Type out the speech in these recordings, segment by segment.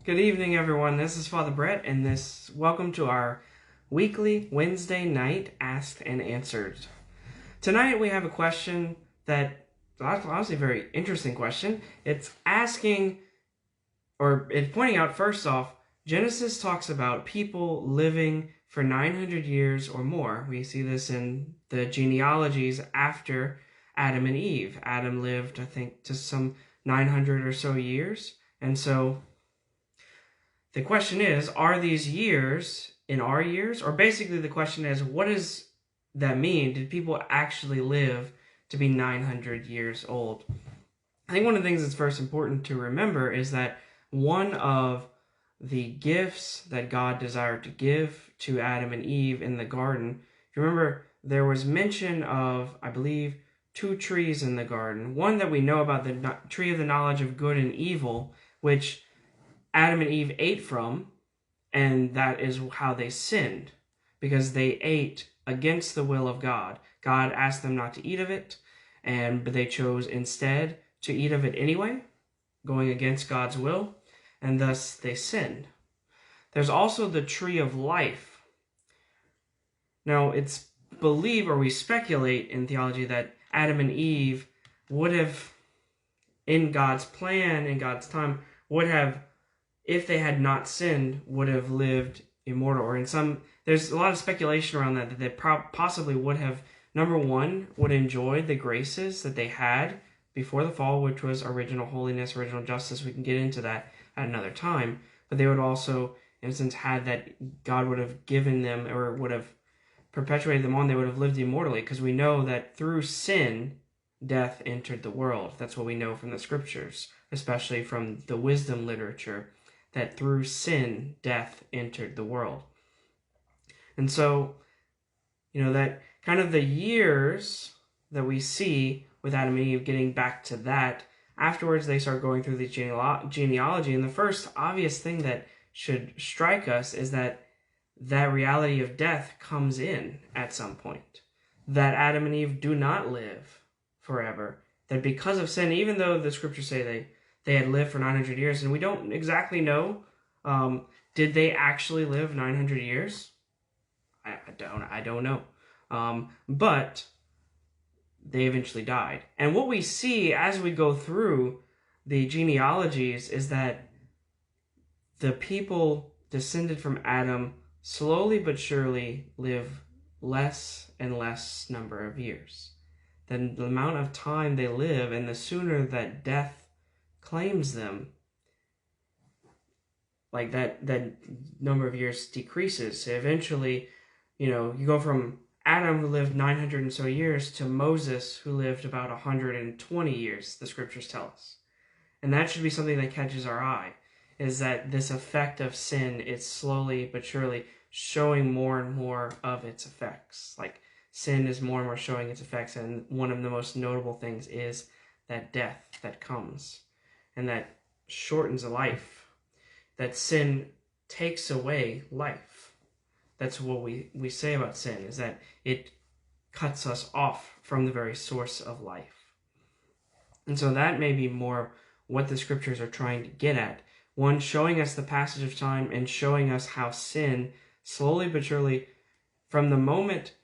Good evening, everyone. This is Father Brett, and welcome to our weekly Wednesday night Asked and Answered. Tonight we have a question that honestly a very interesting question. It's pointing out, first off, Genesis talks about people living for 900 years or more. We see this in the genealogies after Adam and Eve. Adam lived, I think, to some 900 or so years, and so the question is, are these years in our years? Or basically the question is, what does that mean? Did people actually live to be 900 years old? I think one of the things that's first important to remember is that one of the gifts that God desired to give to Adam and Eve in the garden, if you remember, there was mention of, I believe, 2 trees in the garden. One that we know about, the tree of the knowledge of good and evil, which Adam and Eve ate from, and that is how they sinned, because they ate against the will of God. God asked them not to eat of it, but they chose instead to eat of it anyway, going against God's will, and thus they sinned. There's also the tree of life. Now, it's believed, or we speculate in theology, that Adam and Eve would have, in God's plan, in God's time, would have, if they had not sinned, would have lived immortal. Or there's a lot of speculation around that they possibly would have, number one, would enjoy the graces that they had before the fall, which was original holiness, original justice. We can get into that at another time. But they would also, in a sense, had that God would have given them, or would have perpetuated them on. They would have lived immortally, because we know that through sin, death entered the world. That's what we know from the scriptures, especially from the wisdom literature, that through sin, death entered the world. And so, that kind of the years that we see with Adam and Eve, getting back to that, afterwards they start going through the genealogy, and the first obvious thing that should strike us is that reality of death comes in at some point. That Adam and Eve do not live forever. That because of sin, even though the scriptures say they had lived for 900 years, and we don't exactly know, did they actually live 900 years? I don't know. But they eventually died. And what we see as we go through the genealogies is that the people descended from Adam slowly but surely live less and less number of years. Then the amount of time they live, and the sooner that death claims them, like that number of years decreases. So eventually, you go from Adam, who lived 900 and so years, to Moses, who lived about 120 years, the scriptures tell us. And that should be something that catches our eye, is that this effect of sin is slowly but surely showing more and more of its effects. Like, sin is more and more showing its effects, and one of the most notable things is that death that comes, and that shortens a life. That sin takes away life. That's what we say about sin, is that it cuts us off from the very source of life. And so that may be more what the scriptures are trying to get at. One, showing us the passage of time, and showing us how sin, slowly but surely, from the moment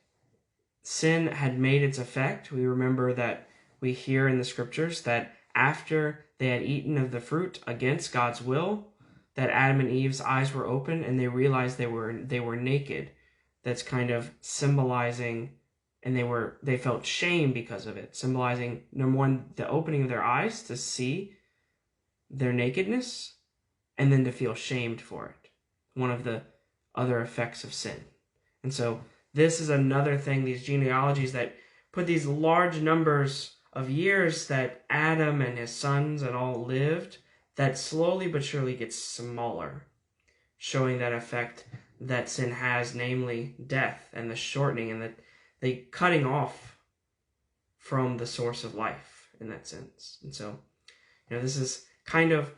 sin had made its effect, we remember that we hear in the scriptures that after they had eaten of the fruit against God's will, that Adam and Eve's eyes were open, and they realized they were naked. That's kind of symbolizing, and they felt shame because of it, symbolizing, number one, the opening of their eyes to see their nakedness, and then to feel shamed for it. One of the other effects of sin. And so this is another thing, these genealogies that put these large numbers of years that Adam and his sons and all lived, that slowly but surely gets smaller, showing that effect that sin has, namely death and the shortening and the cutting off from the source of life in that sense. And so, this is kind of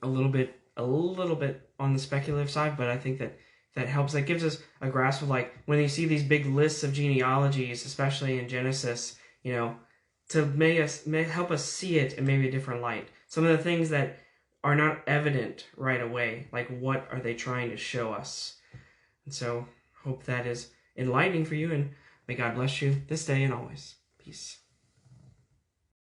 a little bit on the speculative side, but I think that helps. That gives us a grasp of, like, when you see these big lists of genealogies, especially in Genesis, to help us see it in maybe a different light. Some of the things that are not evident right away. Like, what are they trying to show us? And so, hope that is enlightening for you, and may God bless you this day and always. Peace.